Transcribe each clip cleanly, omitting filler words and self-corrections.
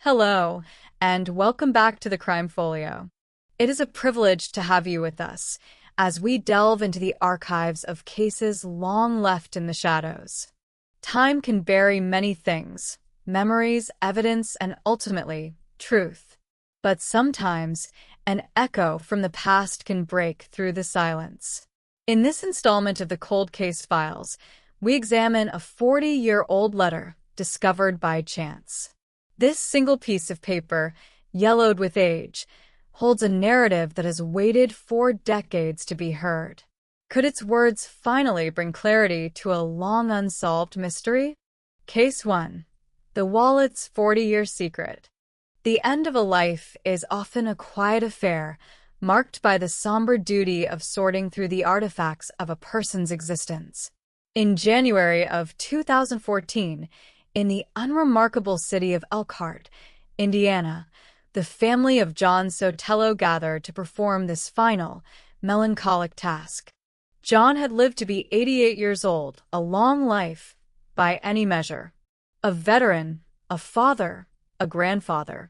Hello, and welcome back to the Crime Folio. It is a privilege to have you with us as we delve into the archives of cases long left in the shadows. Time can bury many things, memories, evidence, and ultimately, truth. But sometimes, an echo from the past can break through the silence. In this installment of the Cold Case Files, we examine a 40-year-old letter discovered by chance. This single piece of paper, yellowed with age, holds a narrative that has waited 4 decades to be heard. Could its words finally bring clarity to a long unsolved mystery? Case 1. The Wallet's 40-Year Secret. The end of a life is often a quiet affair, marked by the somber duty of sorting through the artifacts of a person's existence. In January of 2014, in the unremarkable city of Elkhart, Indiana, the family of John Sotelo gathered to perform this final, melancholic task. John had lived to be 88 years old, a long life, by any measure. A veteran, a father, a grandfather.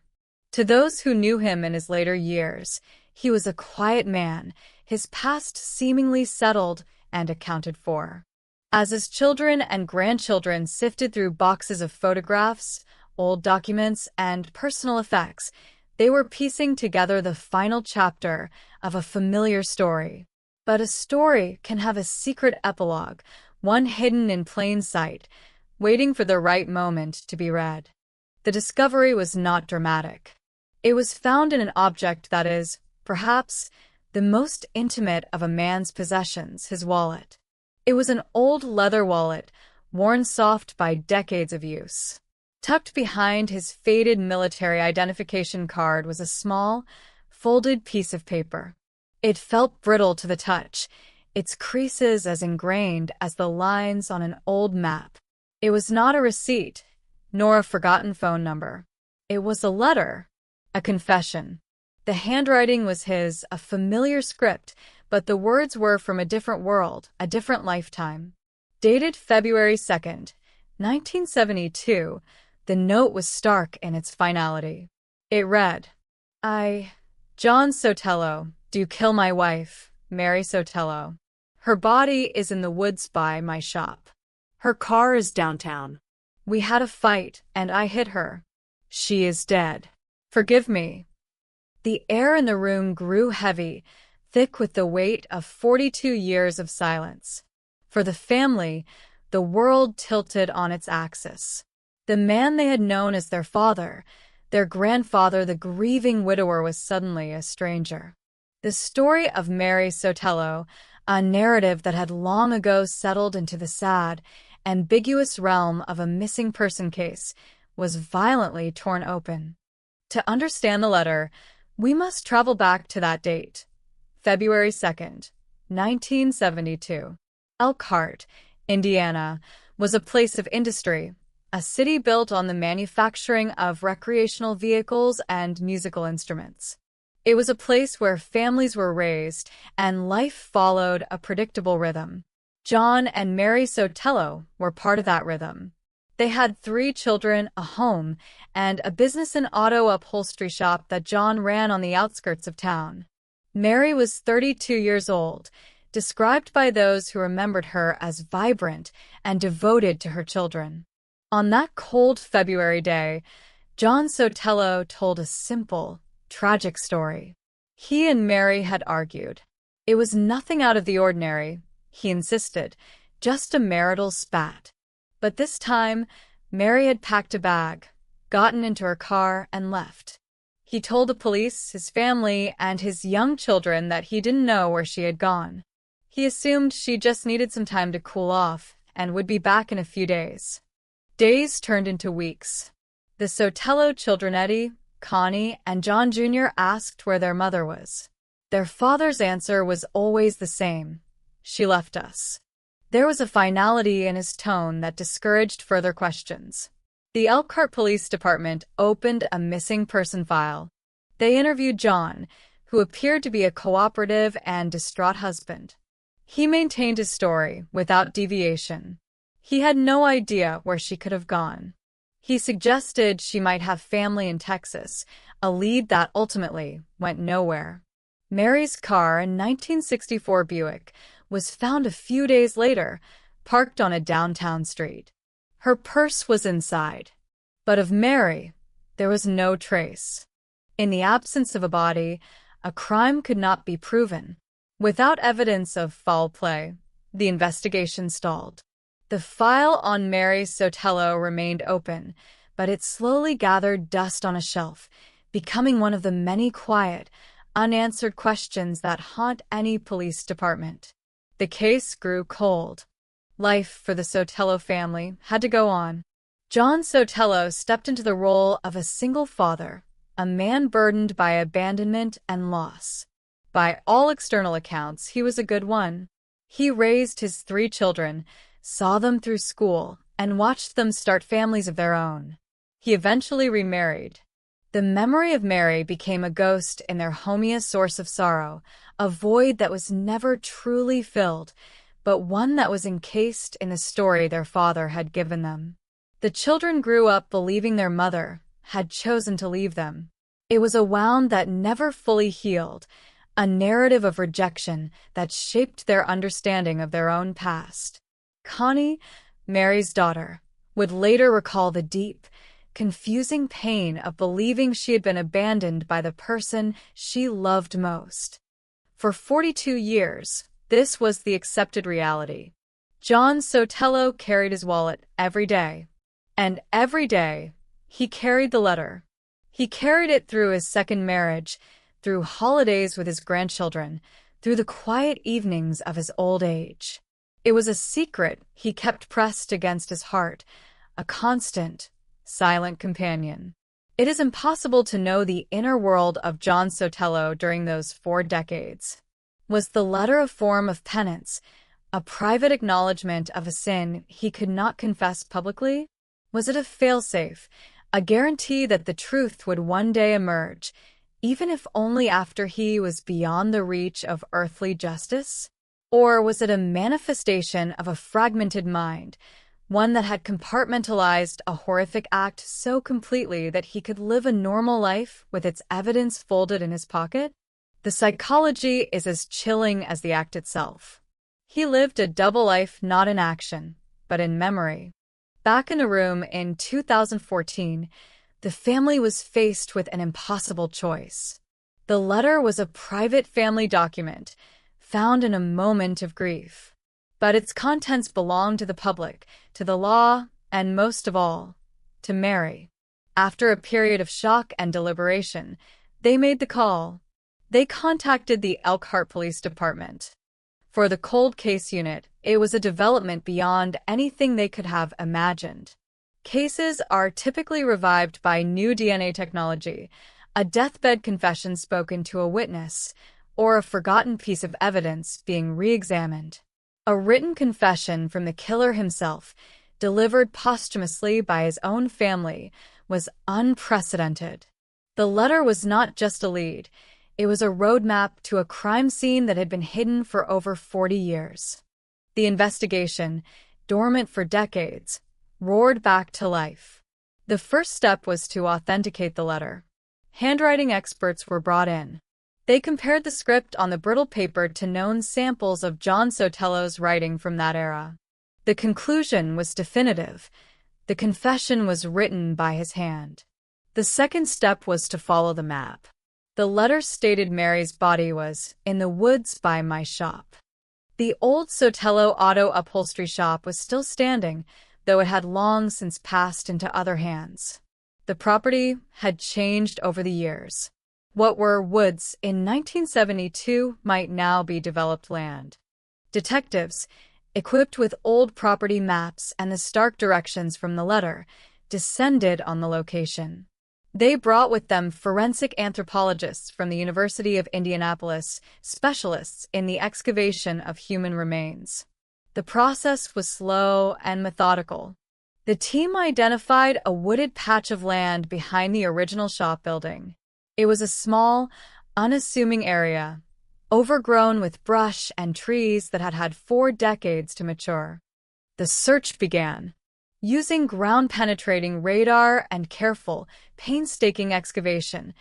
To those who knew him in his later years, he was a quiet man, his past seemingly settled and accounted for. As his children and grandchildren sifted through boxes of photographs, old documents, and personal effects, they were piecing together the final chapter of a familiar story. But a story can have a secret epilogue, one hidden in plain sight, waiting for the right moment to be read. The discovery was not dramatic. It was found in an object that is, perhaps, the most intimate of a man's possessions, his wallet. It was an old leather wallet, worn soft by decades of use. Tucked behind his faded military identification card was a small, folded piece of paper. It felt brittle to the touch, its creases as ingrained as the lines on an old map. It was not a receipt, nor a forgotten phone number. It was a letter, a confession. The handwriting was his, a familiar script, but the words were from a different world, a different lifetime. Dated February 2nd, 1972, the note was stark in its finality. It read, John Sotelo, do kill my wife, Mary Sotelo. Her body is in the woods by my shop. Her car is downtown. We had a fight, and I hit her. She is dead. Forgive me. The air in the room grew heavy, thick with the weight of 42 years of silence. For the family, the world tilted on its axis. The man they had known as their father, their grandfather, the grieving widower, was suddenly a stranger. The story of Mary Sotelo, a narrative that had long ago settled into the sad, ambiguous realm of a missing person case, was violently torn open. To understand the letter, we must travel back to that date. February 2nd, 1972. Elkhart, Indiana, was a place of industry, a city built on the manufacturing of recreational vehicles and musical instruments. It was a place where families were raised and life followed a predictable rhythm. John and Mary Sotelo were part of that rhythm. They had 3 children, a home, and a business and auto upholstery shop that John ran on the outskirts of town. Mary was 32 years old, described by those who remembered her as vibrant and devoted to her children. On that cold February day, John Sotelo told a simple, tragic story. He and Mary had argued. It was nothing out of the ordinary, he insisted, just a marital spat. But this time, Mary had packed a bag, gotten into her car, and left. He told the police, his family, and his young children that he didn't know where she had gone. He assumed she just needed some time to cool off and would be back in a few days. Days turned into weeks. The Sotelo children, Eddie, Connie, and John Jr., asked where their mother was. Their father's answer was always the same. She left us. There was a finality in his tone that discouraged further questions. The Elkhart Police Department opened a missing person file. They interviewed John, who appeared to be a cooperative and distraught husband. He maintained his story without deviation. He had no idea where she could have gone. He suggested she might have family in Texas, a lead that ultimately went nowhere. Mary's car, a 1964 Buick, was found a few days later, parked on a downtown street. Her purse was inside, but of Mary, there was no trace. In the absence of a body, a crime could not be proven. Without evidence of foul play, the investigation stalled. The file on Mary Sotelo remained open, but it slowly gathered dust on a shelf, becoming one of the many quiet, unanswered questions that haunt any police department. The case grew cold. Life for the Sotelo family had to go on. John Sotelo stepped into the role of a single father, a man burdened by abandonment and loss. By all external accounts, he was a good one. He raised his 3 children, saw them through school, and watched them start families of their own. He eventually remarried. The memory of Mary became a ghost in their homiest source of sorrow, a void that was never truly filled, but one that was encased in the story their father had given them. The children grew up believing their mother had chosen to leave them. It was a wound that never fully healed, a narrative of rejection that shaped their understanding of their own past. Connie, Mary's daughter, would later recall the deep, confusing pain of believing she had been abandoned by the person she loved most. For 42 years, this was the accepted reality. John Sotelo carried his wallet every day. And every day, he carried the letter. He carried it through his second marriage, through holidays with his grandchildren, through the quiet evenings of his old age. It was a secret he kept pressed against his heart, a constant, silent companion. It is impossible to know the inner world of John Sotelo during those 4 decades. Was the letter a form of penance, a private acknowledgement of a sin he could not confess publicly? Was it a failsafe, a guarantee that the truth would one day emerge, even if only after he was beyond the reach of earthly justice? Or was it a manifestation of a fragmented mind, one that had compartmentalized a horrific act so completely that he could live a normal life with its evidence folded in his pocket? The psychology is as chilling as the act itself. He lived a double life not in action, but in memory. Back in a room in 2014, the family was faced with an impossible choice. The letter was a private family document, found in a moment of grief. But its contents belonged to the public, to the law, and most of all, to Mary. After a period of shock and deliberation, they made the call. They contacted the Elkhart Police Department. For the cold case unit, it was a development beyond anything they could have imagined. Cases are typically revived by new DNA technology, a deathbed confession spoken to a witness, or a forgotten piece of evidence being re-examined. A written confession from the killer himself, delivered posthumously by his own family, was unprecedented. The letter was not just a lead, it was a roadmap to a crime scene that had been hidden for over 40 years. The investigation, dormant for decades, roared back to life. The first step was to authenticate the letter. Handwriting experts were brought in. They compared the script on the brittle paper to known samples of John Sotelo's writing from that era. The conclusion was definitive. The confession was written by his hand. The second step was to follow the map. The letter stated Mary's body was in the woods by my shop. The old Sotelo auto upholstery shop was still standing, though it had long since passed into other hands. The property had changed over the years. What were woods in 1972 might now be developed land. Detectives, equipped with old property maps and the stark directions from the letter, descended on the location. They brought with them forensic anthropologists from the University of Indianapolis, specialists in the excavation of human remains. The process was slow and methodical. The team identified a wooded patch of land behind the original shop building. It was a small, unassuming area, overgrown with brush and trees that had had 4 decades to mature. The search began. Using ground-penetrating radar and careful, painstaking excavation,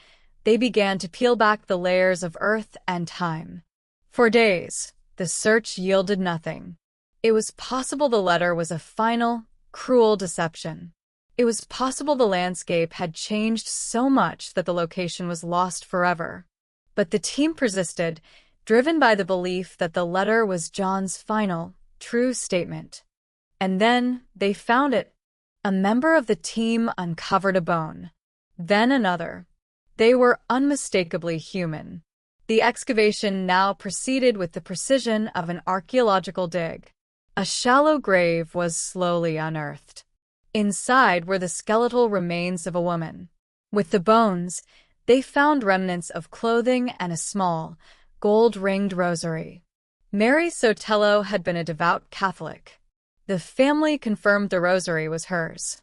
they began to peel back the layers of earth and time. For days, the search yielded nothing. It was possible the letter was a final, cruel deception. It was possible the landscape had changed so much that the location was lost forever. But the team persisted, driven by the belief that the letter was John's final, true statement. And then they found it. A member of the team uncovered a bone. Then another. They were unmistakably human. The excavation now proceeded with the precision of an archaeological dig. A shallow grave was slowly unearthed. Inside were the skeletal remains of a woman. With the bones, they found remnants of clothing and a small, gold-ringed rosary. Mary Sotelo had been a devout Catholic. The family confirmed the rosary was hers.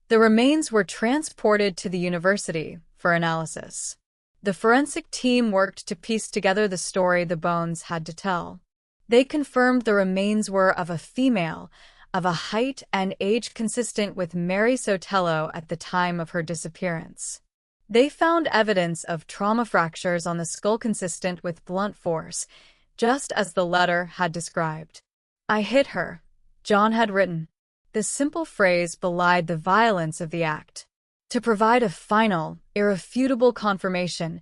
The remains were transported to the university for analysis. The forensic team worked to piece together the story the bones had to tell. They confirmed the remains were of a female, of a height and age consistent with Mary Sotelo at the time of her disappearance. They found evidence of trauma fractures on the skull consistent with blunt force, just as the letter had described. "I hit her," John had written. The simple phrase belied the violence of the act. To provide a final, irrefutable confirmation,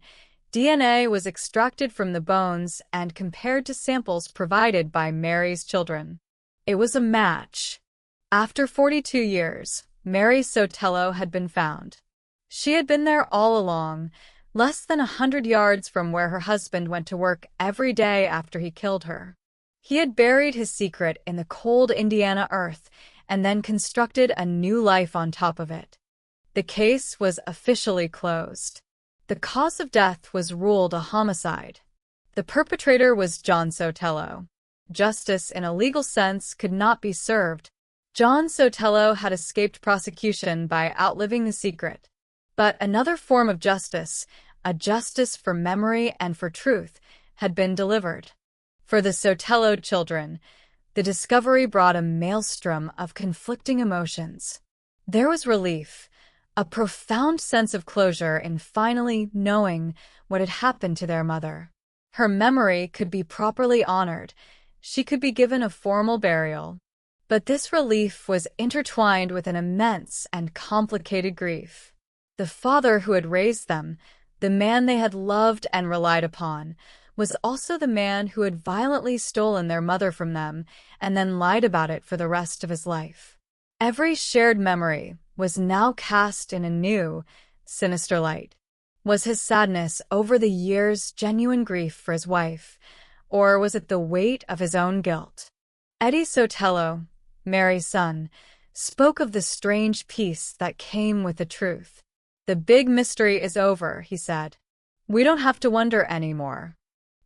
DNA was extracted from the bones and compared to samples provided by Mary's children. It was a match. After 42 years, Mary Sotelo had been found. She had been there all along, less than 100 yards from where her husband went to work every day after he killed her. He had buried his secret in the cold Indiana earth and then constructed a new life on top of it. The case was officially closed. The cause of death was ruled a homicide. The perpetrator was John Sotelo. Justice in a legal sense could not be served. John Sotelo had escaped prosecution by outliving the secret. But another form of justice, a justice for memory and for truth, had been delivered. For the Sotelo children, the discovery brought a maelstrom of conflicting emotions. There was relief, a profound sense of closure in finally knowing what had happened to their mother. Her memory could be properly honored. She could be given a formal burial. But this relief was intertwined with an immense and complicated grief. The father who had raised them, the man they had loved and relied upon, was also the man who had violently stolen their mother from them and then lied about it for the rest of his life. Every shared memory was now cast in a new, sinister light. Was his sadness over the years genuine grief for his wife, or was it the weight of his own guilt? Eddie Sotelo, Mary's son, spoke of the strange peace that came with the truth. "The big mystery is over," he said. "We don't have to wonder anymore."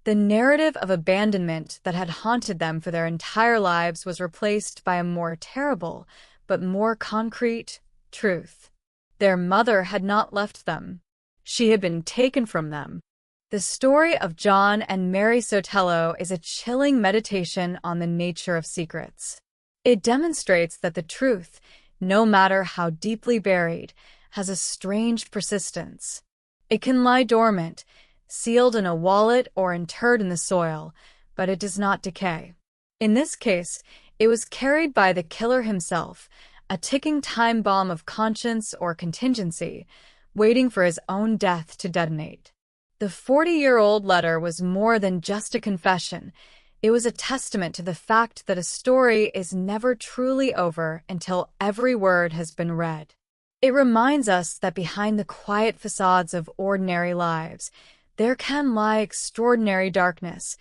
The narrative of abandonment that had haunted them for their entire lives was replaced by a more terrible, but more concrete, truth. Their mother had not left them. She had been taken from them. The story of John and Mary Sotelo is a chilling meditation on the nature of secrets. It demonstrates that the truth, no matter how deeply buried, has a strange persistence. It can lie dormant, sealed in a wallet or interred in the soil, but it does not decay. In this case, it was carried by the killer himself, a ticking time bomb of conscience or contingency, waiting for his own death to detonate. The 40-year-old letter was more than just a confession. It was a testament to the fact that a story is never truly over until every word has been read. It reminds us that behind the quiet facades of ordinary lives, there can lie extraordinary darkness,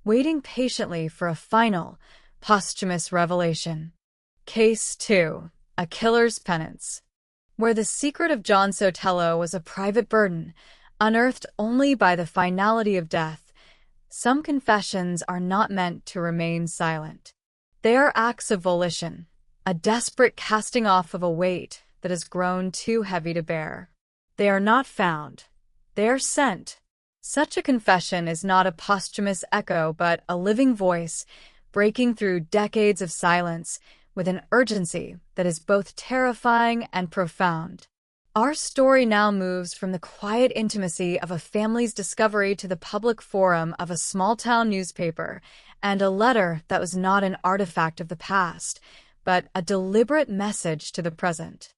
waiting patiently for a final, posthumous revelation. Case 2. A Killer's Penance. Where the secret of John Sotelo was a private burden, unearthed only by the finality of death, some confessions are not meant to remain silent. They are acts of volition, a desperate casting off of a weight that has grown too heavy to bear. They are not found. They are sent. Such a confession is not a posthumous echo but a living voice, breaking through decades of silence, with an urgency that is both terrifying and profound. Our story now moves from the quiet intimacy of a family's discovery to the public forum of a small-town newspaper and a letter that was not an artifact of the past, but a deliberate message to the present.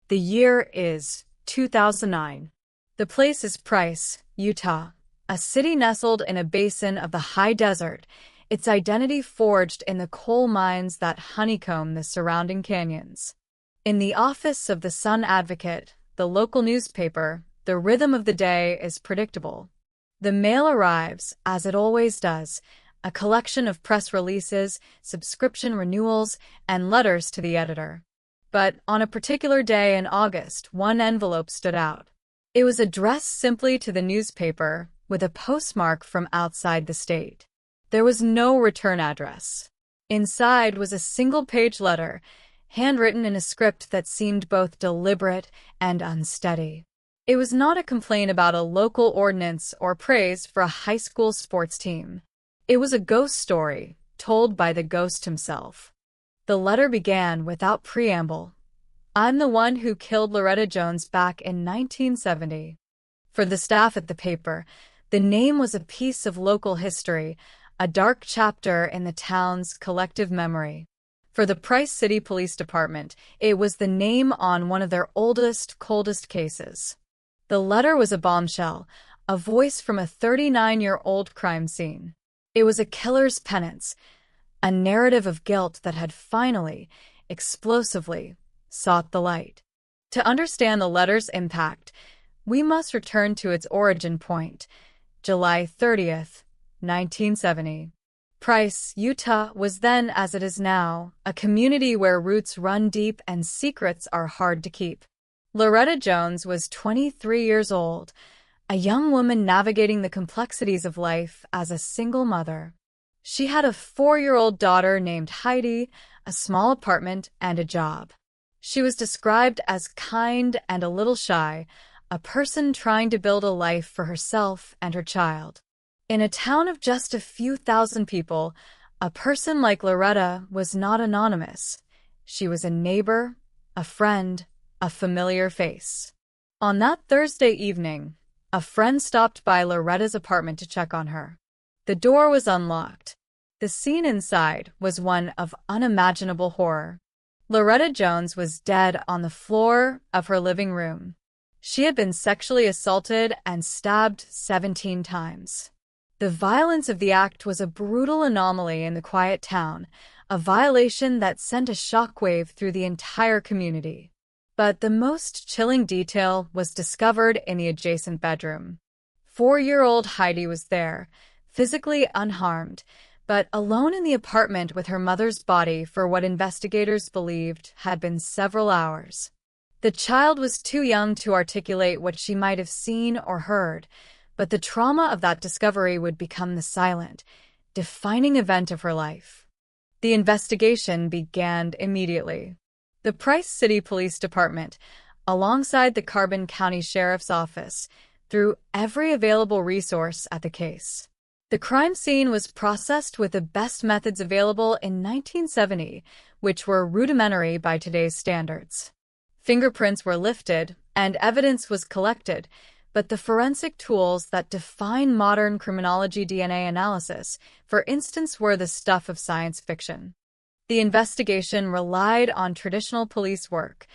The year is 2009. The place is Price, Utah, a city nestled in a basin of the high desert, its identity forged in the coal mines that honeycomb the surrounding canyons. In the office of the Sun Advocate, the local newspaper, the rhythm of the day is predictable. The mail arrives, as it always does, a collection of press releases, subscription renewals, and letters to the editor. But on a particular day in August, one envelope stood out. It was addressed simply to the newspaper, with a postmark from outside the state. There was no return address. Inside was a single-page letter, handwritten in a script that seemed both deliberate and unsteady. It was not a complaint about a local ordinance or praise for a high school sports team. It was a ghost story, told by the ghost himself. The letter began without preamble. "I'm the one who killed Loretta Jones back in 1970. For the staff at the paper, the name was a piece of local history, a dark chapter in the town's collective memory. For the Price City Police Department, it was the name on one of their oldest, coldest cases. The letter was a bombshell, a voice from a 39-year-old crime scene. It was a killer's penance, a narrative of guilt that had finally, explosively, sought the light. To understand the letter's impact, we must return to its origin point, July 30th, 1970. Price, Utah was then, as it is now, a community where roots run deep and secrets are hard to keep. Loretta Jones was 23 years old, a young woman navigating the complexities of life as a single mother. She had a 4-year-old daughter named Heidi, a small apartment, and a job. She was described as kind and a little shy, a person trying to build a life for herself and her child. In a town of just a few thousand people, a person like Loretta was not anonymous. She was a neighbor, a friend, a familiar face. On that Thursday evening, a friend stopped by Loretta's apartment to check on her. The door was unlocked. The scene inside was one of unimaginable horror. Loretta Jones was dead on the floor of her living room. She had been sexually assaulted and stabbed 17 times. The violence of the act was a brutal anomaly in the quiet town, a violation that sent a shockwave through the entire community. But the most chilling detail was discovered in the adjacent bedroom. 4-year-old Heidi was there, physically unharmed, but alone in the apartment with her mother's body for what investigators believed had been several hours. The child was too young to articulate what she might have seen or heard, but the trauma of that discovery would become the silent, defining event of her life. The investigation began immediately. The Price City Police Department, alongside the Carbon County Sheriff's Office, threw every available resource at the case. The crime scene was processed with the best methods available in 1970, which were rudimentary by today's standards. Fingerprints were lifted, and evidence was collected, but the forensic tools that define modern criminology DNA analysis, for instance, were the stuff of science fiction. The investigation relied on traditional police work,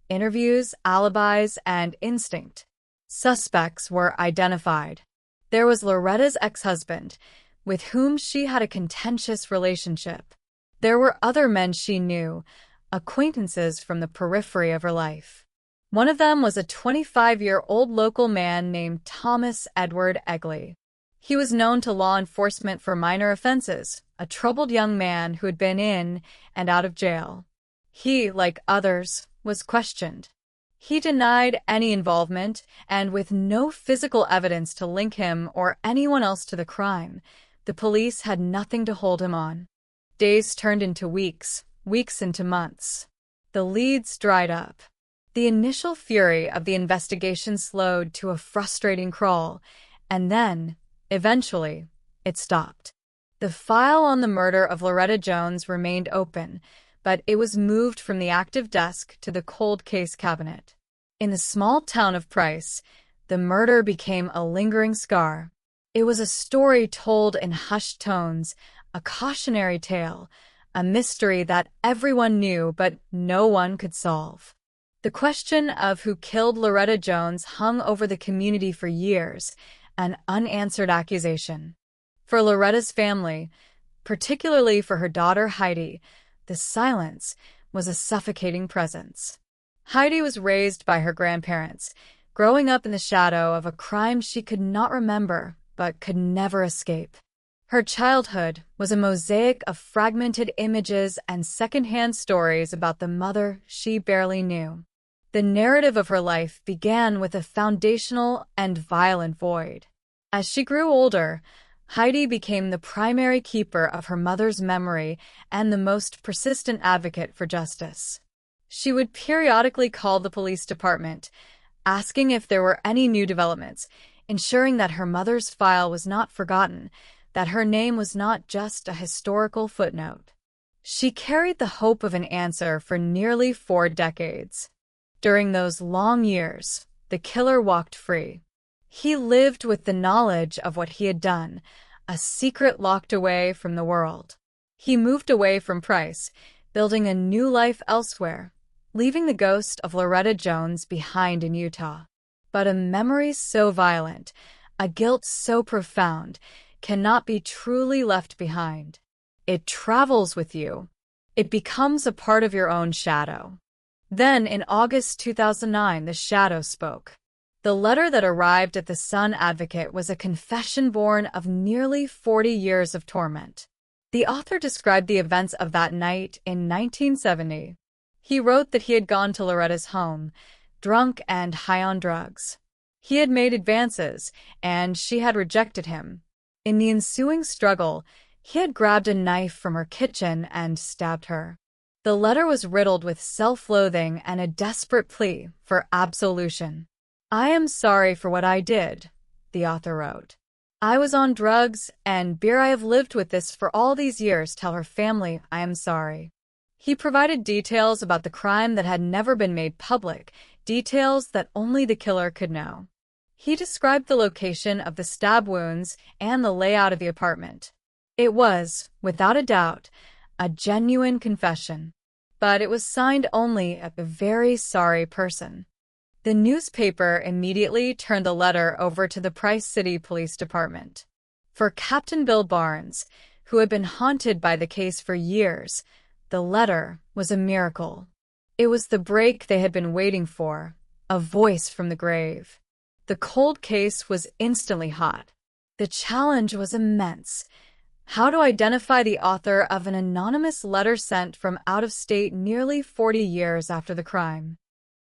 interviews, alibis, and instinct. Suspects were identified. There was Loretta's ex-husband, with whom she had a contentious relationship. There were other men she knew, acquaintances from the periphery of her life. One of them was a 25-year-old local man named Thomas Edward Egley. He was known to law enforcement for minor offenses, a troubled young man who had been in and out of jail. He, like others, was questioned. He denied any involvement, and with no physical evidence to link him or anyone else to the crime, the police had nothing to hold him on. Days turned into weeks, weeks into months. The leads dried up. The initial fury of the investigation slowed to a frustrating crawl, and then, eventually, it stopped. The file on the murder of Loretta Jones remained open, but it was moved from the active desk to the cold case cabinet. In the small town of Price, the murder became a lingering scar. It was a story told in hushed tones, a cautionary tale, a mystery that everyone knew but no one could solve. The question of who killed Loretta Jones hung over the community for years, an unanswered accusation. For Loretta's family, particularly for her daughter Heidi, the silence was a suffocating presence. Heidi was raised by her grandparents, growing up in the shadow of a crime she could not remember but could never escape. Her childhood was a mosaic of fragmented images and secondhand stories about the mother she barely knew. The narrative of her life began with a foundational and violent void. As she grew older, Heidi became the primary keeper of her mother's memory and the most persistent advocate for justice. She would periodically call the police department, asking if there were any new developments, ensuring that her mother's file was not forgotten, that her name was not just a historical footnote. She carried the hope of an answer for nearly 4 decades. During those long years, the killer walked free. He lived with the knowledge of what he had done, a secret locked away from the world. He moved away from Price, building a new life elsewhere, leaving the ghost of Loretta Jones behind in Utah. But a memory so violent, a guilt so profound, cannot be truly left behind. It travels with you. It becomes a part of your own shadow. Then, in August 2009, the shadow spoke. The letter that arrived at the Sun Advocate was a confession born of nearly 40 years of torment. The author described the events of that night in 1970. He wrote that he had gone to Loretta's home, drunk and high on drugs. He had made advances, and she had rejected him. In the ensuing struggle, he had grabbed a knife from her kitchen and stabbed her. The letter was riddled with self-loathing and a desperate plea for absolution. "I am sorry for what I did," the author wrote. "I was on drugs and beer. I have lived with this for all these years. Tell her family I am sorry." He provided details about the crime that had never been made public, details that only the killer could know. He described the location of the stab wounds and the layout of the apartment. It was, without a doubt, a genuine confession. But it was signed only a very sorry person. The newspaper immediately turned the letter over to the Price City Police Department. For Captain Bill Barnes, who had been haunted by the case for years, the letter was a miracle. It was the break they had been waiting for, a voice from the grave. The cold case was instantly hot. The challenge was immense. How to identify the author of an anonymous letter sent from out of state nearly 40 years after the crime?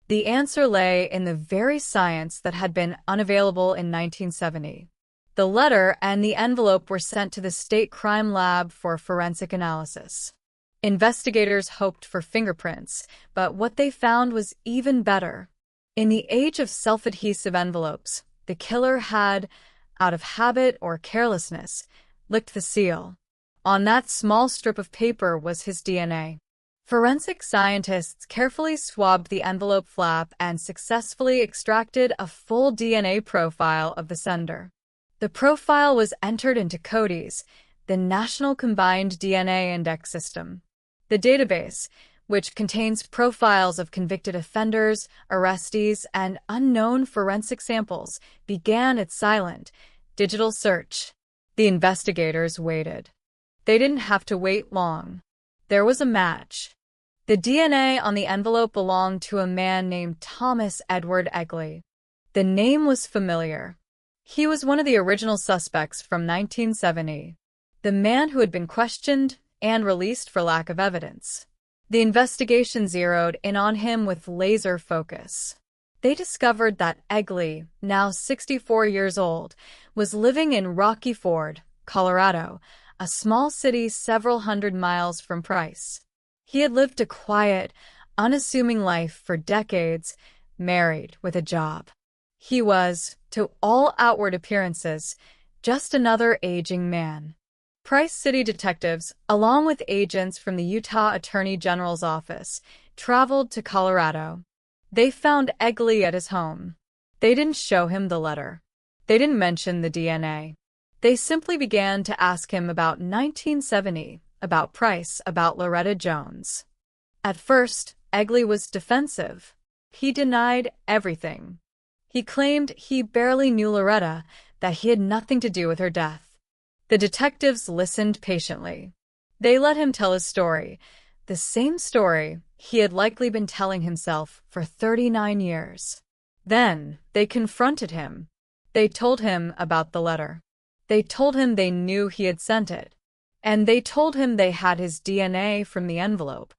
The answer lay in the very science that had been unavailable in 1970. The letter and the envelope were sent to the state crime lab for forensic analysis. Investigators hoped for fingerprints, but what they found was even better. In the age of self-adhesive envelopes, the killer had, out of habit or carelessness, licked the seal. On that small strip of paper was his DNA. Forensic scientists carefully swabbed the envelope flap and successfully extracted a full DNA profile of the sender. The profile was entered into CODIS, the National Combined DNA Index System. The database, which contains profiles of convicted offenders, arrestees, and unknown forensic samples, began its silent, digital search. The investigators waited. They didn't have to wait long. There was a match. The DNA on the envelope belonged to a man named Thomas Edward Egley. The name was familiar. He was one of the original suspects from 1970, the man who had been questioned and released for lack of evidence. The investigation zeroed in on him with laser focus. They discovered that Egley, now 64 years old, was living in Rocky Ford, Colorado, a small city several hundred miles from Price. He had lived a quiet, unassuming life for decades, married with a job. He was, to all outward appearances, just another aging man. Price City detectives, along with agents from the Utah Attorney General's office, traveled to Colorado. They found Egley at his home. They didn't show him the letter. They didn't mention the DNA. They simply began to ask him about 1970, about Price, about Loretta Jones. At first, Egley was defensive. He denied everything. He claimed he barely knew Loretta, that he had nothing to do with her death. The detectives listened patiently. They let him tell his story, the same story he had likely been telling himself for 39 years. Then they confronted him. They told him about the letter. They told him they knew he had sent it. And they told him they had his DNA from the envelope.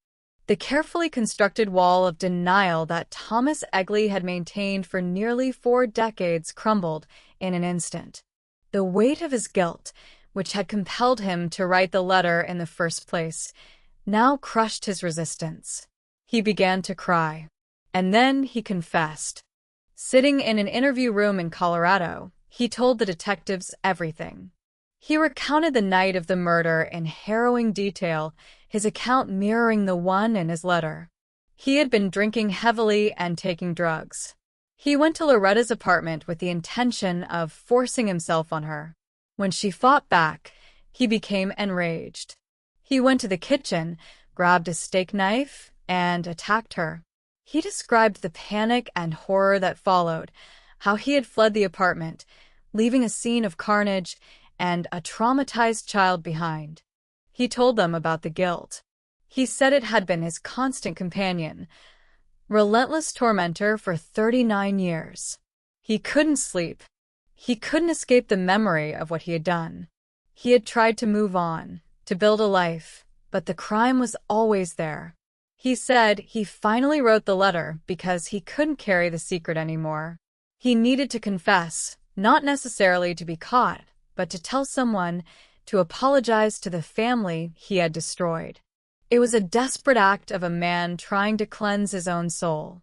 The carefully constructed wall of denial that Thomas Egley had maintained for nearly 4 decades crumbled in an instant. The weight of his guilt, which had compelled him to write the letter in the first place, now crushed his resistance. He began to cry. And then he confessed. Sitting in an interview room in Colorado, he told the detectives everything. He recounted the night of the murder in harrowing detail, his account mirroring the one in his letter. He had been drinking heavily and taking drugs. He went to Loretta's apartment with the intention of forcing himself on her. When she fought back, he became enraged. He went to the kitchen, grabbed a steak knife, and attacked her. He described the panic and horror that followed, how he had fled the apartment, leaving a scene of carnage and a traumatized child behind. He told them about the guilt. He said it had been his constant companion, relentless tormentor for 39 years. He couldn't sleep. He couldn't escape the memory of what he had done. He had tried to move on, to build a life, but the crime was always there. He said he finally wrote the letter because he couldn't carry the secret anymore. He needed to confess, not necessarily to be caught, but to tell someone, to apologize to the family he had destroyed. It was a desperate act of a man trying to cleanse his own soul.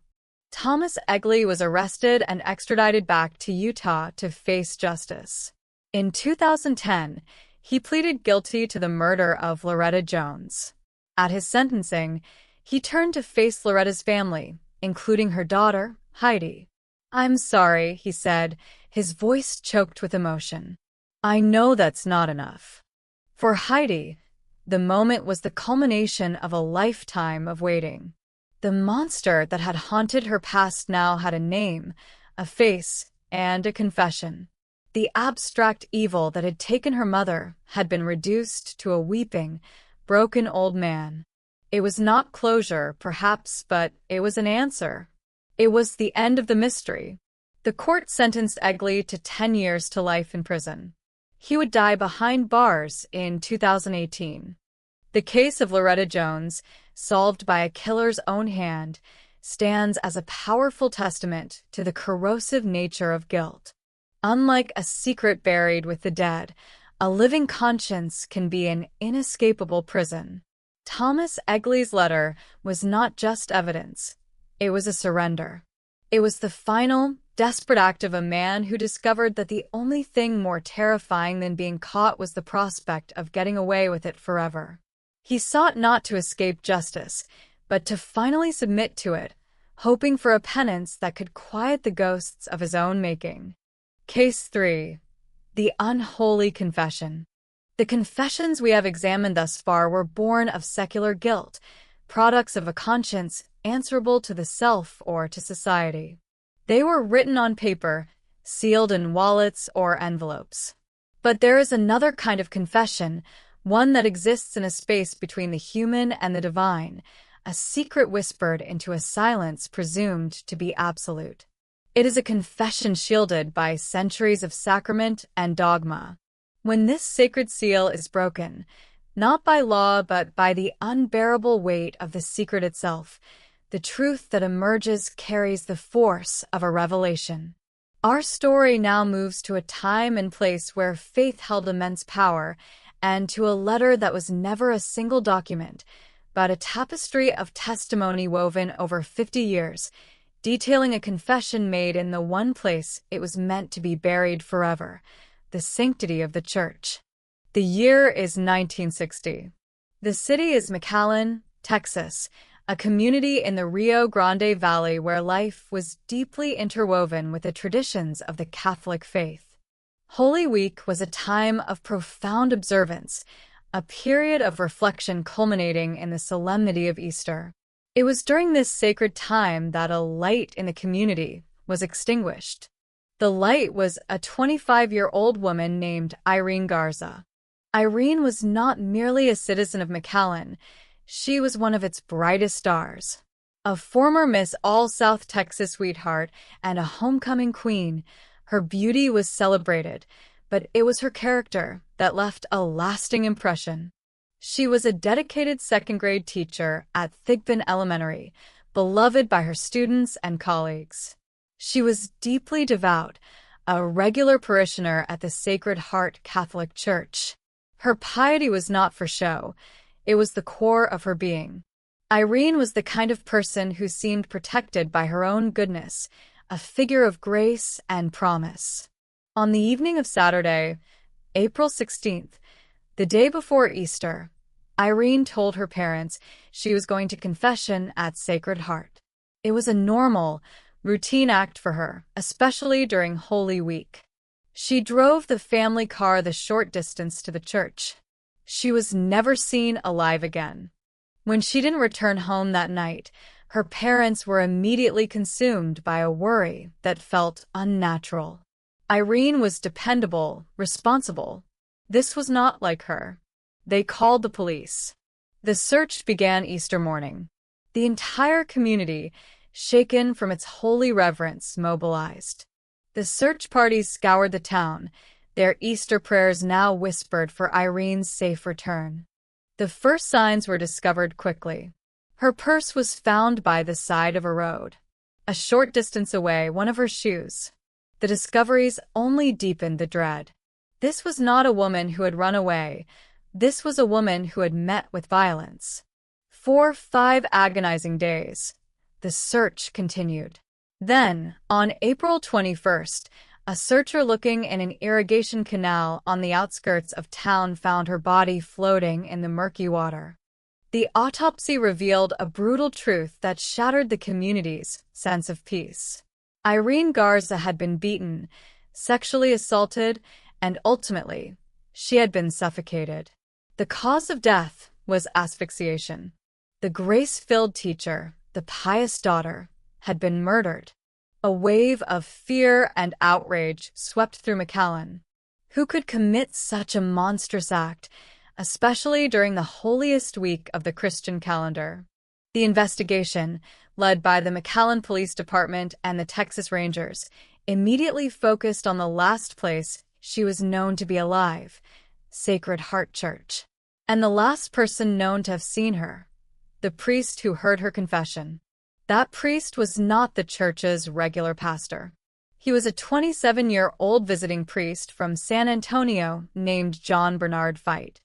Thomas Egley was arrested and extradited back to Utah to face justice. In 2010, he pleaded guilty to the murder of Loretta Jones. At his sentencing, he turned to face Loretta's family, including her daughter, Heidi. "I'm sorry," he said, his voice choked with emotion. "I know that's not enough." For Heidi, the moment was the culmination of a lifetime of waiting. The monster that had haunted her past now had a name, a face, and a confession. The abstract evil that had taken her mother had been reduced to a weeping, broken old man. It was not closure, perhaps, but it was an answer. It was the end of the mystery. The court sentenced Egley to 10 years to life in prison. He would die behind bars in 2018. The case of Loretta Jones, solved by a killer's own hand, stands as a powerful testament to the corrosive nature of guilt. Unlike a secret buried with the dead, a living conscience can be an inescapable prison. Thomas Egley's letter was not just evidence. It was a surrender. It was the final, desperate act of a man who discovered that the only thing more terrifying than being caught was the prospect of getting away with it forever. He sought not to escape justice, but to finally submit to it, hoping for a penance that could quiet the ghosts of his own making. Case 3. The Unholy Confession. The confessions we have examined thus far were born of secular guilt, products of a conscience answerable to the self or to society. They were written on paper, sealed in wallets or envelopes. But there is another kind of confession, one that exists in a space between the human and the divine, a secret whispered into a silence presumed to be absolute. It is a confession shielded by centuries of sacrament and dogma. When this sacred seal is broken, not by law but by the unbearable weight of the secret itself, the truth that emerges carries the force of a revelation. Our story now moves to a time and place where faith held immense power, and to a letter that was never a single document, but a tapestry of testimony woven over 50 years, detailing a confession made in the one place it was meant to be buried forever, the sanctity of the church. The year is 1960. The city is McAllen, Texas, a community in the Rio Grande Valley where life was deeply interwoven with the traditions of the Catholic faith. Holy Week was a time of profound observance, a period of reflection culminating in the solemnity of Easter. It was during this sacred time that a light in the community was extinguished. The light was a 25-year-old woman named Irene Garza. Irene was not merely a citizen of McAllen, she was one of its brightest stars. A former Miss All South Texas sweetheart and a homecoming queen, her beauty was celebrated, but it was her character that left a lasting impression. She was a dedicated second-grade teacher at Thigpen Elementary, beloved by her students and colleagues. She was deeply devout, a regular parishioner at the Sacred Heart Catholic Church. Her piety was not for show, it was the core of her being. Irene was the kind of person who seemed protected by her own goodness, a figure of grace and promise. On the evening of Saturday, April 16th, the day before Easter, Irene told her parents she was going to confession at Sacred Heart. It was a normal, routine act for her, especially during Holy Week. She drove the family car the short distance to the church. She was never seen alive again. When she didn't return home that night, her parents were immediately consumed by a worry that felt unnatural. Irene was dependable, responsible. This was not like her. They called the police. The search began Easter morning. The entire community, shaken from its holy reverence, mobilized. The search parties scoured the town, their Easter prayers now whispered for Irene's safe return. The first signs were discovered quickly. Her purse was found by the side of a road. A short distance away, one of her shoes. The discoveries only deepened the dread. This was not a woman who had run away. This was a woman who had met with violence. For 5 agonizing days, the search continued. Then, on April 21st, a searcher looking in an irrigation canal on the outskirts of town found her body floating in the murky water. The autopsy revealed a brutal truth that shattered the community's sense of peace. Irene Garza had been beaten, sexually assaulted, and ultimately, she had been suffocated. The cause of death was asphyxiation. The grace-filled teacher, the pious daughter, had been murdered. A wave of fear and outrage swept through McAllen. Who could commit such a monstrous act, especially during the holiest week of the Christian calendar? The investigation, led by the McAllen Police Department and the Texas Rangers, immediately focused on the last place she was known to be alive, Sacred Heart Church. And the last person known to have seen her, the priest who heard her confession. That priest was not the church's regular pastor. He was a 27-year-old visiting priest from San Antonio named John Bernard Fite.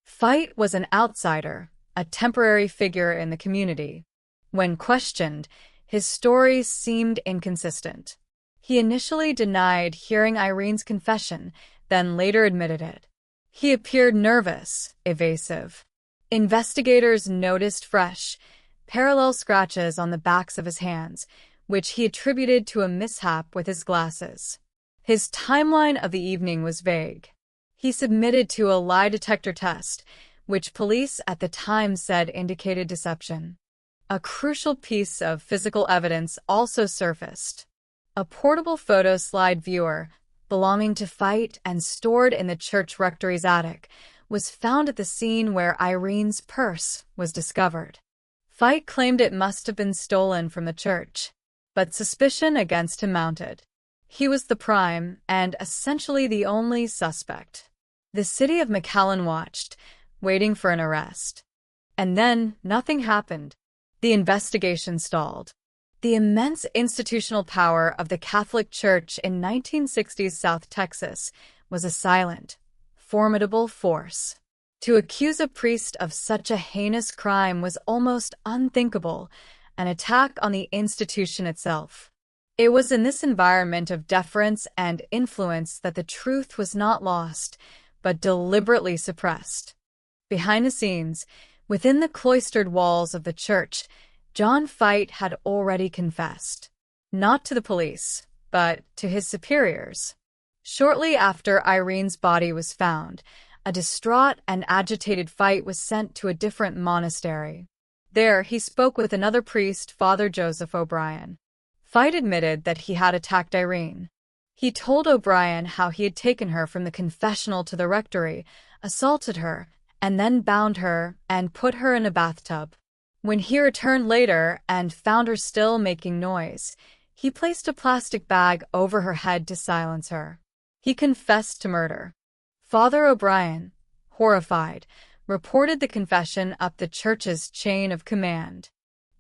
Fite was an outsider, a temporary figure in the community. When questioned, his story seemed inconsistent. He initially denied hearing Irene's confession, then later admitted it. He appeared nervous, evasive. Investigators noticed fresh, parallel scratches on the backs of his hands, which he attributed to a mishap with his glasses. His timeline of the evening was vague. He submitted to a lie detector test, which police at the time said indicated deception. A crucial piece of physical evidence also surfaced. A portable photo slide viewer, belonging to Fite and stored in the church rectory's attic, was found at the scene where Irene's purse was discovered. Fite claimed it must have been stolen from the church, but suspicion against him mounted. He was the prime and essentially the only suspect. The city of McAllen watched, waiting for an arrest. And then nothing happened. The investigation stalled. The immense institutional power of the Catholic Church in 1960s South Texas was a silent, formidable force. To accuse a priest of such a heinous crime was almost unthinkable, an attack on the institution itself. It was in this environment of deference and influence that the truth was not lost, but deliberately suppressed. Behind the scenes, within the cloistered walls of the church, John Fight had already confessed. Not to the police, but to his superiors. Shortly after Irene's body was found, a distraught and agitated Fight was sent to a different monastery. There, he spoke with another priest, Father Joseph O'Brien. Fight admitted that he had attacked Irene. He told O'Brien how he had taken her from the confessional to the rectory, assaulted her, and then bound her and put her in a bathtub. When he returned later and found her still making noise, he placed a plastic bag over her head to silence her. He confessed to murder. Father O'Brien, horrified, reported the confession up the church's chain of command.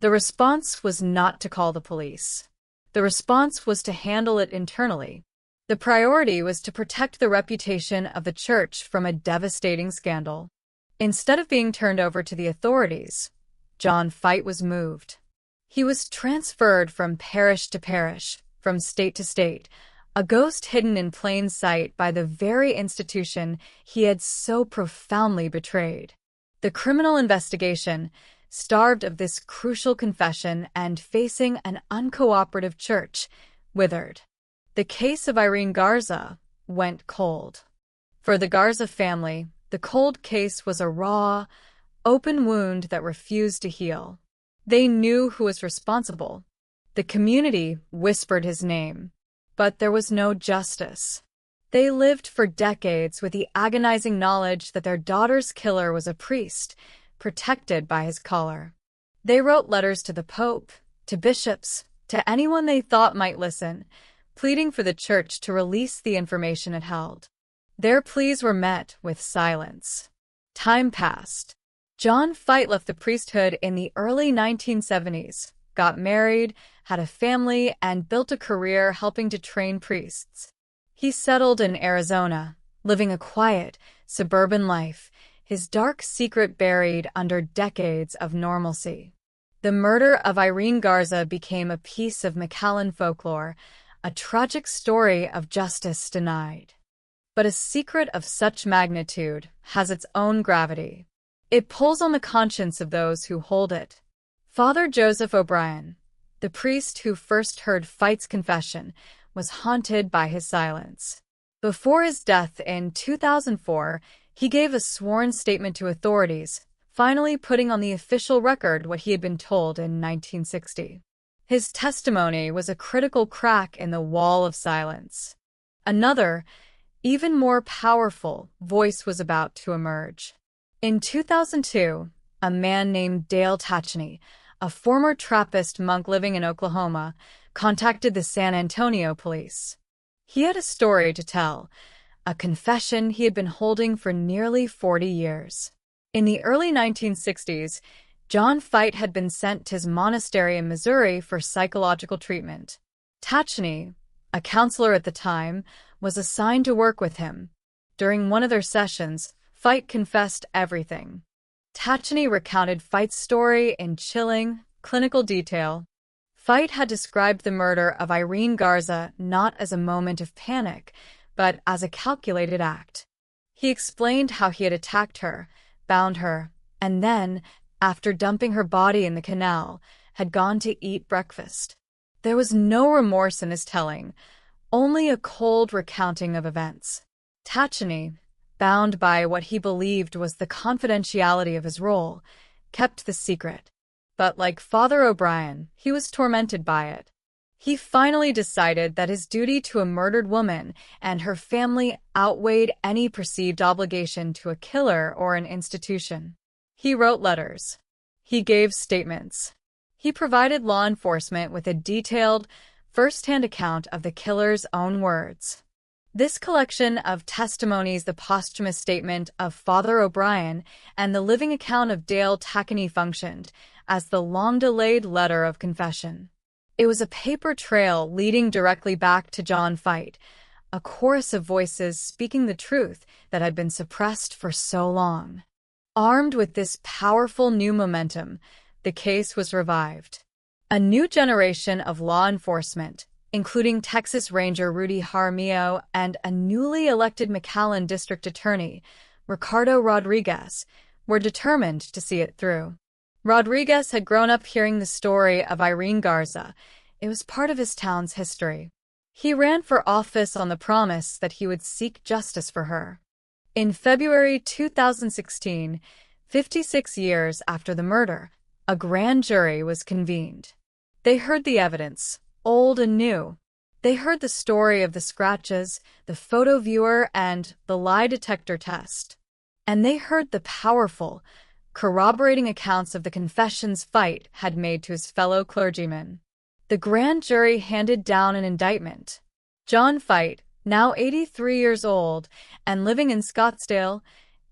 The response was not to call the police. The response was to handle it internally. The priority was to protect the reputation of the church from a devastating scandal. Instead of being turned over to the authorities, John Fight was moved. He was transferred from parish to parish, from state to state, a ghost hidden in plain sight by the very institution he had so profoundly betrayed. The criminal investigation, starved of this crucial confession and facing an uncooperative church, withered. The case of Irene Garza went cold. For the Garza family, the cold case was a raw, open wound that refused to heal. They knew who was responsible. The community whispered his name, but there was no justice. They lived for decades with the agonizing knowledge that their daughter's killer was a priest, protected by his collar. They wrote letters to the Pope, to bishops, to anyone they thought might listen, pleading for the church to release the information it held. Their pleas were met with silence. Time passed. John Fight left the priesthood in the early 1970s, got married, had a family, and built a career helping to train priests. He settled in Arizona, living a quiet, suburban life, his dark secret buried under decades of normalcy. The murder of Irene Garza became a piece of McAllen folklore, a tragic story of justice denied. But a secret of such magnitude has its own gravity. It pulls on the conscience of those who hold it. Father Joseph O'Brien, the priest who first heard Fight's confession, was haunted by his silence. Before his death in 2004, he gave a sworn statement to authorities, finally putting on the official record what he had been told in 1960. His testimony was a critical crack in the wall of silence. Another, even more powerful, voice was about to emerge. In 2002, a man named Dale Tacheny, a former Trappist monk living in Oklahoma, contacted the San Antonio police. He had a story to tell, a confession he had been holding for nearly 40 years. In the early 1960s, John Fight had been sent to his monastery in Missouri for psychological treatment. Tacheny, a counselor at the time, was assigned to work with him. During one of their sessions, Fight confessed everything. Tacheny recounted Fight's story in chilling, clinical detail. Fight had described the murder of Irene Garza not as a moment of panic, but as a calculated act. He explained how he had attacked her, bound her, and then, after dumping her body in the canal, had gone to eat breakfast. There was no remorse in his telling, only a cold recounting of events. Tacheny, bound by what he believed was the confidentiality of his role, kept the secret. But like Father O'Brien, he was tormented by it. He finally decided that his duty to a murdered woman and her family outweighed any perceived obligation to a killer or an institution. He wrote letters. He gave statements. He provided law enforcement with a detailed, first-hand account of the killer's own words. This collection of testimonies, the posthumous statement of Father O'Brien, and the living account of Dale Tacheny functioned as the long-delayed letter of confession. It was a paper trail leading directly back to John Fight, a chorus of voices speaking the truth that had been suppressed for so long. Armed with this powerful new momentum, the case was revived. A new generation of law enforcement, including Texas Ranger Rudy Jaramillo and a newly elected McAllen District Attorney, Ricardo Rodriguez, were determined to see it through. Rodriguez had grown up hearing the story of Irene Garza. It was part of his town's history. He ran for office on the promise that he would seek justice for her. In February 2016, 56 years after the murder, a grand jury was convened. They heard the evidence, old and new. They heard the story of the scratches, the photo viewer, and the lie detector test. And they heard the powerful, corroborating accounts of the confessions Fite had made to his fellow clergymen. The grand jury handed down an indictment. John Fite, now 83 years old and living in Scottsdale,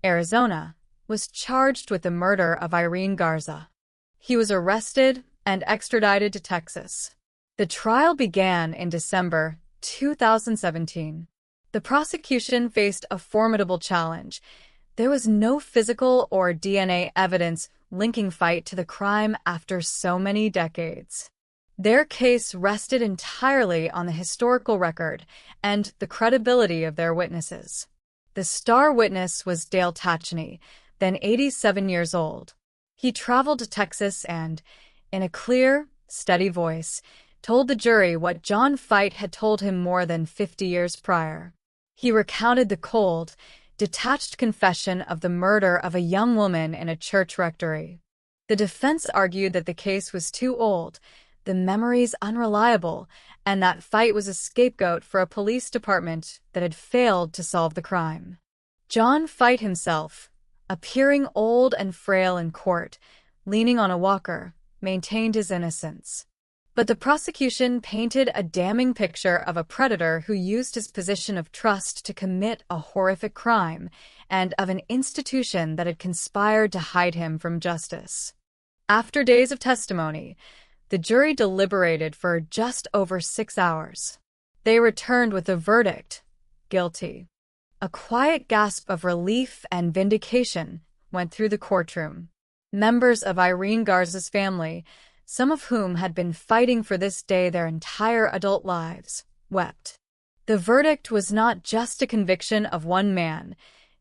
Arizona, was charged with the murder of Irene Garza. He was arrested and extradited to Texas. The trial began in December 2017. The prosecution faced a formidable challenge. There was no physical or DNA evidence linking Fite to the crime after so many decades. Their case rested entirely on the historical record and the credibility of their witnesses. The star witness was Dale Tachney, then 87 years old. He traveled to Texas and, in a clear, steady voice, told the jury what John Fite had told him more than 50 years prior. He recounted the cold, detached confession of the murder of a young woman in a church rectory. The defense argued that the case was too old, the memories unreliable, and that Fite was a scapegoat for a police department that had failed to solve the crime. John Fite himself, appearing old and frail in court, leaning on a walker, maintained his innocence. But the prosecution painted a damning picture of a predator who used his position of trust to commit a horrific crime, and of an institution that had conspired to hide him from justice. After days of testimony, the jury deliberated for just over 6 hours. They returned with a verdict: guilty. A quiet gasp of relief and vindication went through the courtroom. Members of Irene Garza's family, some of whom had been fighting for this day their entire adult lives, wept. The verdict was not just a conviction of one man,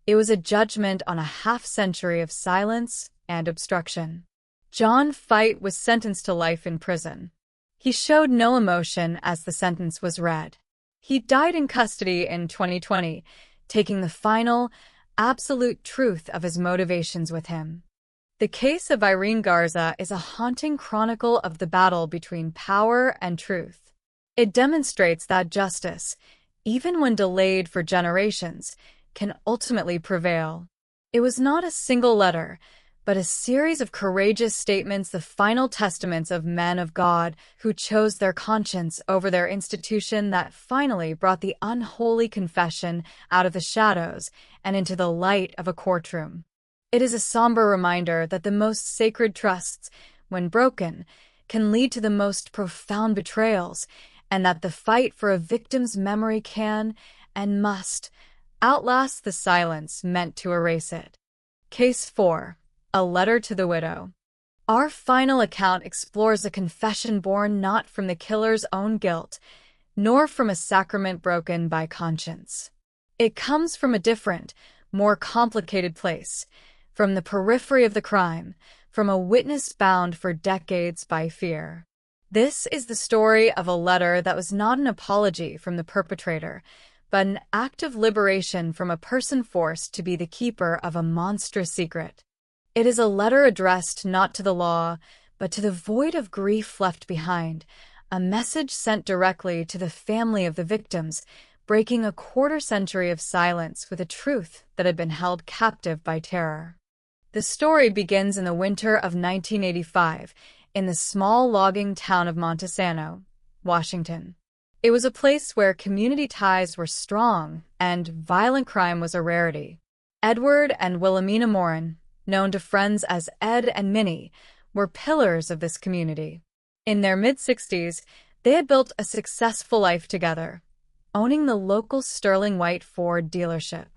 it was a judgment on a half-century of silence and obstruction. John Fite was sentenced to life in prison. He showed no emotion as the sentence was read. He died in custody in 2020, taking the final, absolute truth of his motivations with him. The case of Irene Garza is a haunting chronicle of the battle between power and truth. It demonstrates that justice, even when delayed for generations, can ultimately prevail. It was not a single letter, but a series of courageous statements, the final testaments of men of God who chose their conscience over their institution, that finally brought the unholy confession out of the shadows and into the light of a courtroom. It is a somber reminder that the most sacred trusts, when broken, can lead to the most profound betrayals, and that the fight for a victim's memory can, and must, outlast the silence meant to erase it. Case 4. A Letter to the Widow. Our final account explores a confession born not from the killer's own guilt, nor from a sacrament broken by conscience. It comes from a different, more complicated place, from the periphery of the crime, from a witness bound for decades by fear. This is the story of a letter that was not an apology from the perpetrator, but an act of liberation from a person forced to be the keeper of a monstrous secret. It is a letter addressed not to the law, but to the void of grief left behind, a message sent directly to the family of the victims, breaking a quarter-century of silence with a truth that had been held captive by terror. The story begins in the winter of 1985, in the small logging town of Montesano, Washington. It was a place where community ties were strong and violent crime was a rarity. Edward and Wilhelmina Morin, known to friends as Ed and Minnie, were pillars of this community. In their mid-60s, they had built a successful life together, owning the local Sterling White Ford dealership.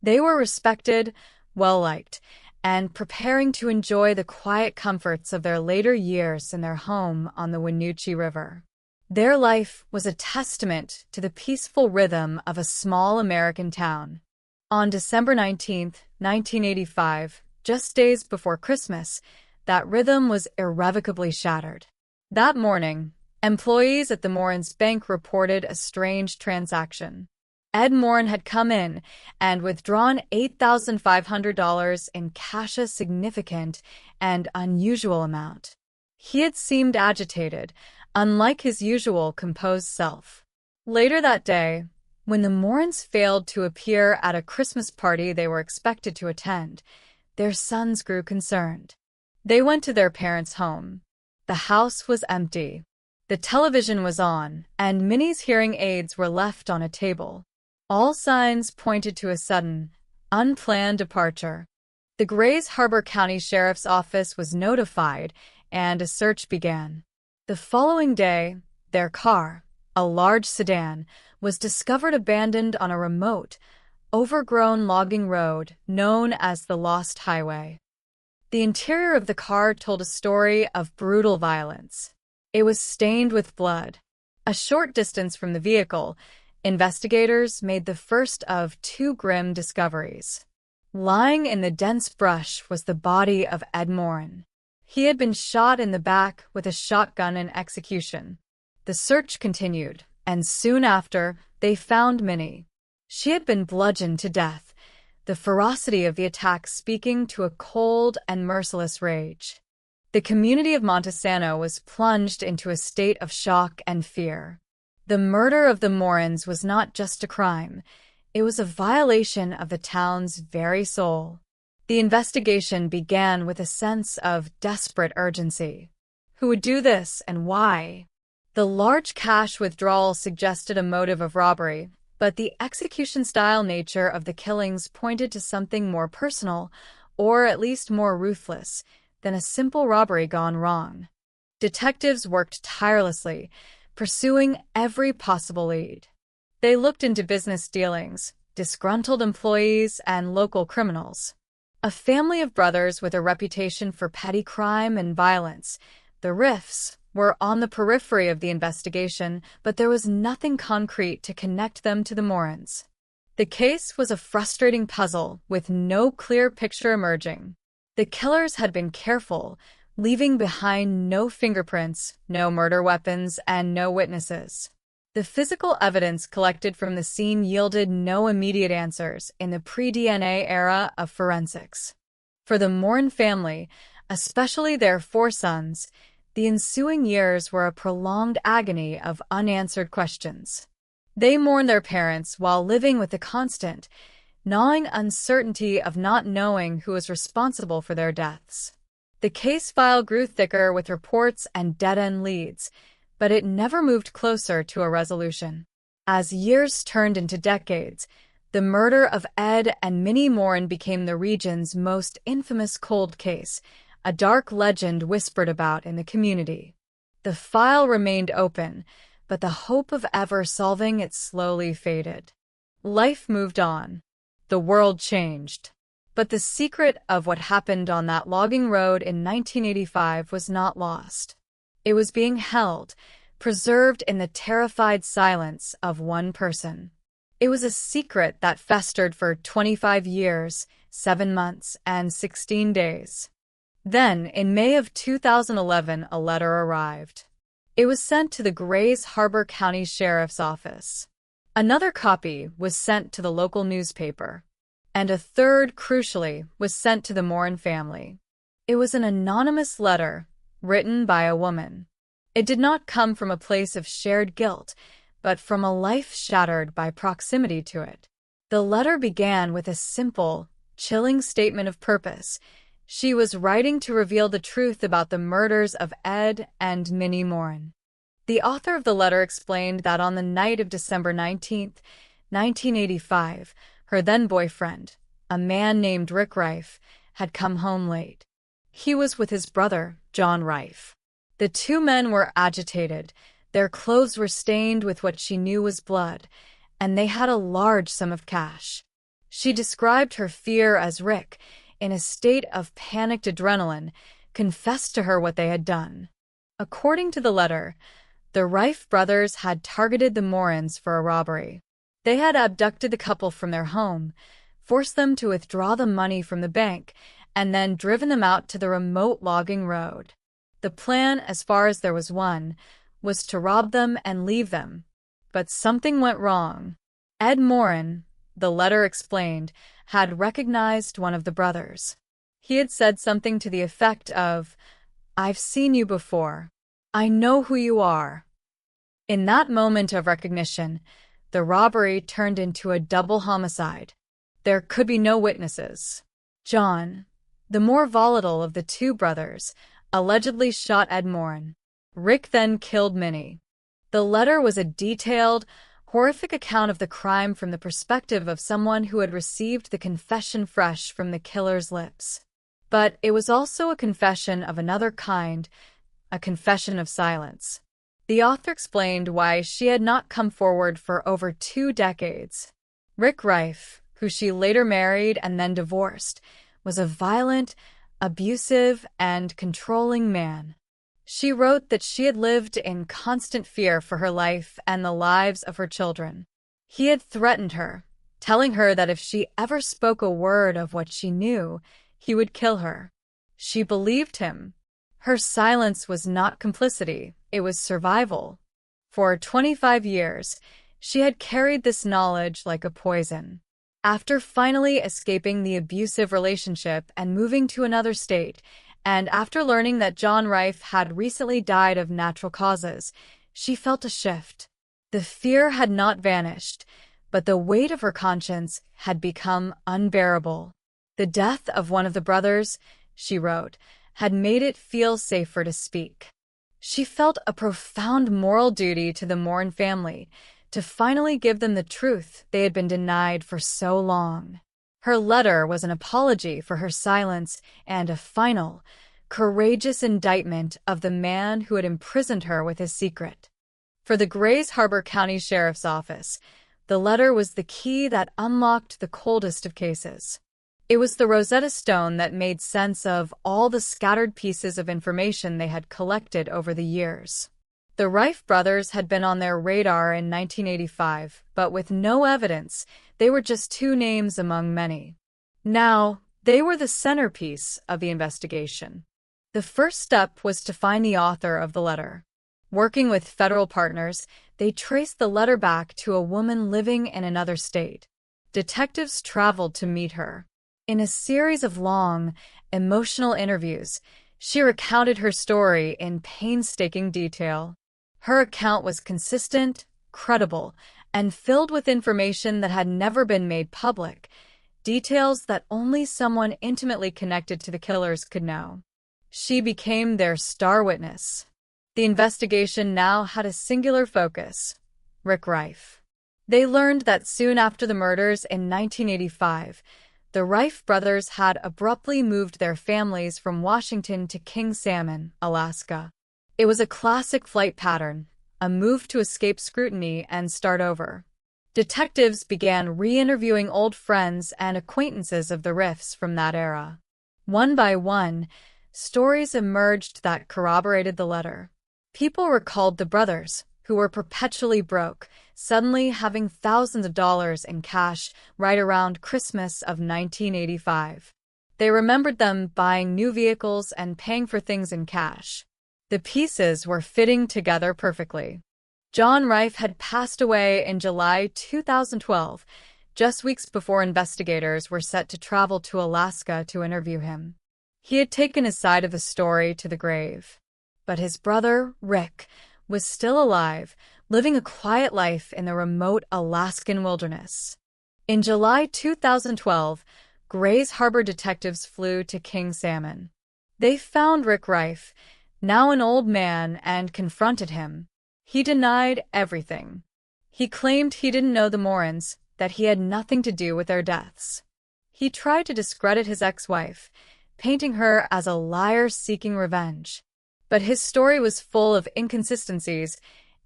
They were respected, well-liked, and preparing to enjoy the quiet comforts of their later years in their home on the Winoochee River. Their life was a testament to the peaceful rhythm of a small American town. On December 19th, 1985, just days before Christmas, that rhythm was irrevocably shattered. That morning, employees at the Morin's bank reported a strange transaction. Ed Morin had come in and withdrawn $8,500 in cash, a significant and unusual amount. He had seemed agitated, unlike his usual composed self. Later that day, when the Morins failed to appear at a Christmas party they were expected to attend, their sons grew concerned. They went to their parents' home. The house was empty. The television was on, and Minnie's hearing aids were left on a table. All signs pointed to a sudden, unplanned departure. The Grays Harbor County Sheriff's Office was notified, and a search began. The following day, their car, a large sedan, was discovered abandoned on a remote, overgrown logging road known as the Lost Highway. The interior of the car told a story of brutal violence. It was stained with blood. A short distance from the vehicle, investigators made the first of two grim discoveries. Lying in the dense brush was the body of Ed Morin. He had been shot in the back with a shotgun in execution. The search continued, and soon after, they found Minnie. She had been bludgeoned to death, the ferocity of the attack speaking to a cold and merciless rage. The community of Montesano was plunged into a state of shock and fear. The murder of the Morins was not just a crime, it was a violation of the town's very soul. The investigation began with a sense of desperate urgency. Who would do this and why? The large cash withdrawal suggested a motive of robbery, but the execution-style nature of the killings pointed to something more personal, or at least more ruthless, than a simple robbery gone wrong. Detectives worked tirelessly, pursuing every possible lead. They looked into business dealings, disgruntled employees, and local criminals. A family of brothers with a reputation for petty crime and violence, the Riffs were on the periphery of the investigation, but there was nothing concrete to connect them to the Morins. The case was a frustrating puzzle with no clear picture emerging. The killers had been careful, leaving behind no fingerprints, no murder weapons, and no witnesses. The physical evidence collected from the scene yielded no immediate answers in the pre-DNA era of forensics. For the Morin family, especially their four sons, the ensuing years were a prolonged agony of unanswered questions. They mourned their parents while living with the constant, gnawing uncertainty of not knowing who was responsible for their deaths. The case file grew thicker with reports and dead-end leads, but it never moved closer to a resolution. As years turned into decades, the murder of Ed and Minnie Morin became the region's most infamous cold case, a dark legend whispered about in the community. The file remained open, but the hope of ever solving it slowly faded. Life moved on. The world changed. But the secret of what happened on that logging road in 1985 was not lost. It was being held, preserved in the terrified silence of one person. It was a secret that festered for 25 years, 7 months, and 16 days. Then, in May of 2011, a letter arrived. It was sent to the Grays Harbor County Sheriff's Office. Another copy was sent to the local newspaper, and a third, crucially, was sent to the Morin family. It was an anonymous letter, written by a woman. It did not come from a place of shared guilt, but from a life shattered by proximity to it. The letter began with a simple, chilling statement of purpose. She was writing to reveal the truth about the murders of Ed and Minnie Morin. The author of the letter explained that on the night of December 19th, 1985, her then-boyfriend, a man named Rick Rife, had come home late. He was with his brother, John Rife. The two men were agitated, their clothes were stained with what she knew was blood, and they had a large sum of cash. She described her fear as Rick, in a state of panicked adrenaline, confessed to her what they had done. According to the letter, The Rife brothers had targeted the Morans for a robbery. They had abducted the couple from their home, forced them to withdraw the money from the bank, and then driven them out to the remote logging road. The plan, as far as there was one, was to rob them and leave them. But something went wrong. Ed Moran, the letter explained, had recognized one of the brothers. He had said something to the effect of, "I've seen you before. I know who you are." In that moment of recognition, the robbery turned into a double homicide. There could be no witnesses. John, the more volatile of the two brothers, allegedly shot Ed Moran. Rick then killed Minnie. The letter was a detailed, horrific account of the crime from the perspective of someone who had received the confession fresh from the killer's lips. But it was also a confession of another kind, a confession of silence. The author explained why she had not come forward for over 2 decades. Rick Rife, who she later married and then divorced, was a violent, abusive, and controlling man. She wrote that she had lived in constant fear for her life and the lives of her children. He had threatened her, telling her that if she ever spoke a word of what she knew, he would kill her. She believed him. Her silence was not complicity, it was survival. For 25 years, she had carried this knowledge like a poison. After finally escaping the abusive relationship and moving to another state, and after learning that John Rife had recently died of natural causes, she felt a shift. The fear had not vanished, but the weight of her conscience had become unbearable. The death of one of the brothers, she wrote, had made it feel safer to speak. She felt a profound moral duty to the Moran family, to finally give them the truth they had been denied for so long. Her letter was an apology for her silence and a final, courageous indictment of the man who had imprisoned her with his secret. For the Grays Harbor County Sheriff's Office, the letter was the key that unlocked the coldest of cases. It was the Rosetta Stone that made sense of all the scattered pieces of information they had collected over the years. The Rife brothers had been on their radar in 1985, but with no evidence, they were just 2 names among many. Now, they were the centerpiece of the investigation. The first step was to find the author of the letter. Working with federal partners, they traced the letter back to a woman living in another state. Detectives traveled to meet her. In a series of long, emotional interviews, she recounted her story in painstaking detail. Her account was consistent, credible, and filled with information that had never been made public, details that only someone intimately connected to the killers could know. She became their star witness. The investigation now had a singular focus: Rick Rife. They learned that soon after the murders in 1985, the Rife brothers had abruptly moved their families from Washington to King Salmon, Alaska. It was a classic flight pattern, a move to escape scrutiny and start over. Detectives began re-interviewing old friends and acquaintances of the Rifes from that era. One by one, stories emerged that corroborated the letter. People recalled the brothers, who were perpetually broke, suddenly having thousands of dollars in cash right around Christmas of 1985. They remembered them buying new vehicles and paying for things in cash. The pieces were fitting together perfectly. John Rife had passed away in July 2012, just weeks before investigators were set to travel to Alaska to interview him. He had taken his side of the story to the grave. But his brother, Rick, was still alive, living a quiet life in the remote Alaskan wilderness. In July 2012, Grays Harbor detectives flew to King Salmon. They found Rick Rife, now an old man, and confronted him. He denied everything. He claimed he didn't know the Morans, that he had nothing to do with their deaths. He tried to discredit his ex-wife, painting her as a liar seeking revenge. But his story was full of inconsistencies,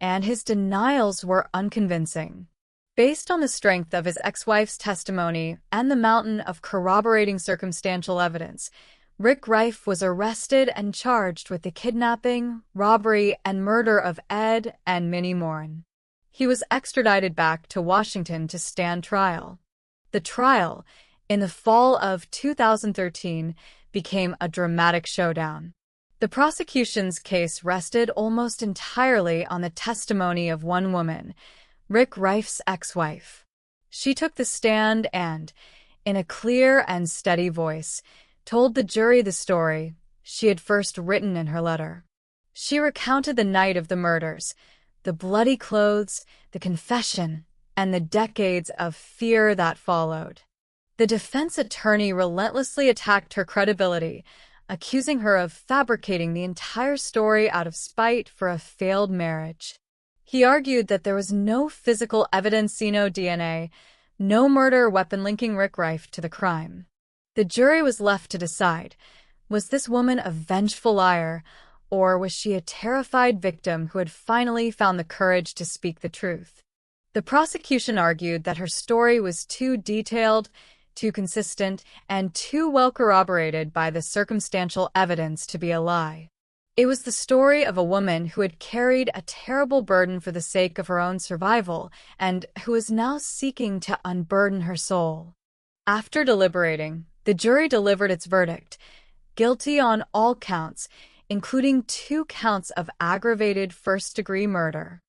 and his denials were unconvincing. Based on the strength of his ex-wife's testimony and the mountain of corroborating circumstantial evidence, Rick Rife was arrested and charged with the kidnapping, robbery, and murder of Ed and Minnie Moran. He was extradited back to Washington to stand trial. The trial, in the fall of 2013, became a dramatic showdown. The prosecution's case rested almost entirely on the testimony of one woman, Rick Rife's ex-wife. She took the stand and, in a clear and steady voice, told the jury the story she had first written in her letter. She recounted the night of the murders, the bloody clothes, the confession, and the decades of fear that followed. The defense attorney relentlessly attacked her credibility, accusing her of fabricating the entire story out of spite for a failed marriage. He argued that there was no physical evidence, no DNA, no murder weapon linking Rick Rife to the crime. The jury was left to decide, was this woman a vengeful liar, or was she a terrified victim who had finally found the courage to speak the truth? The prosecution argued that her story was too detailed, too consistent, and too well corroborated by the circumstantial evidence to be a lie. It was the story of a woman who had carried a terrible burden for the sake of her own survival and who was now seeking to unburden her soul. After deliberating, the jury delivered its verdict, guilty on all counts, including 2 counts of aggravated first-degree murder.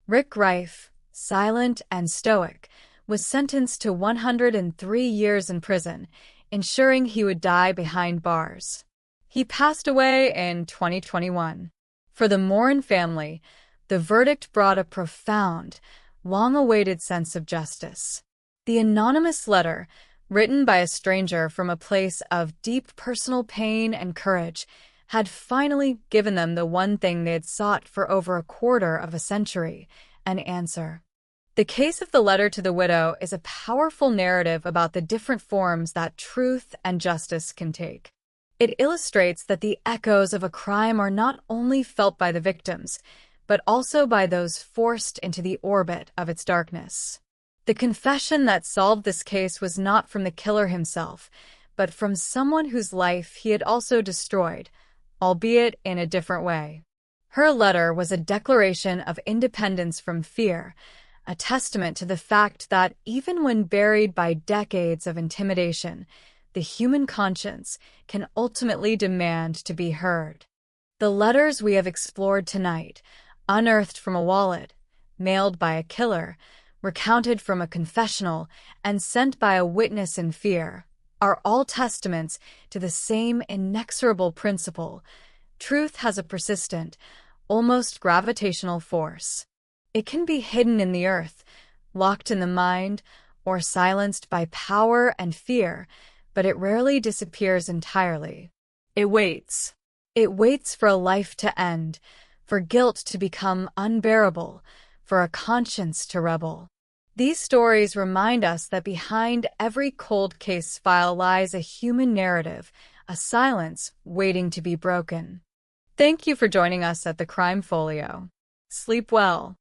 Rick Rife, silent and stoic, was sentenced to 103 years in prison, ensuring he would die behind bars. He passed away in 2021. For the Moran family, the verdict brought a profound, long-awaited sense of justice. The anonymous letter, written by a stranger from a place of deep personal pain and courage, had finally given them the one thing they had sought for over a quarter of a century, an answer. The case of the letter to the widow is a powerful narrative about the different forms that truth and justice can take. It illustrates that the echoes of a crime are not only felt by the victims, but also by those forced into the orbit of its darkness. The confession that solved this case was not from the killer himself, but from someone whose life he had also destroyed, albeit in a different way. Her letter was a declaration of independence from fear, a testament to the fact that even when buried by decades of intimidation, the human conscience can ultimately demand to be heard. The letters we have explored tonight, unearthed from a wallet, mailed by a killer, recounted from a confessional, and sent by a witness in fear, are all testaments to the same inexorable principle. Truth has a persistent, almost gravitational force. It can be hidden in the earth, locked in the mind, or silenced by power and fear, but it rarely disappears entirely. It waits. It waits for a life to end, for guilt to become unbearable, for a conscience to rebel. These stories remind us that behind every cold case file lies a human narrative, a silence waiting to be broken. Thank you for joining us at the Crime Folio. Sleep well.